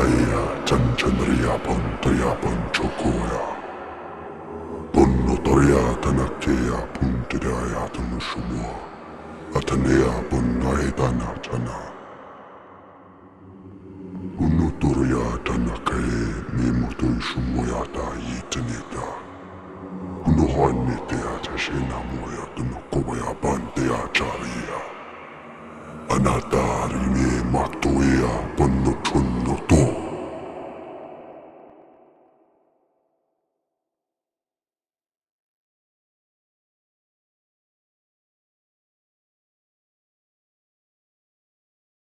Ia chanchanria pontoya ponchokoya. Ponno toria tanakea puntirea tunusumua. Atanea ponnaetana chana. Unuturia tanakae mimutui sumuyata yitinita. Unuhoanitea chashena moya tunukobaya pantea charia. Anatari ne matoea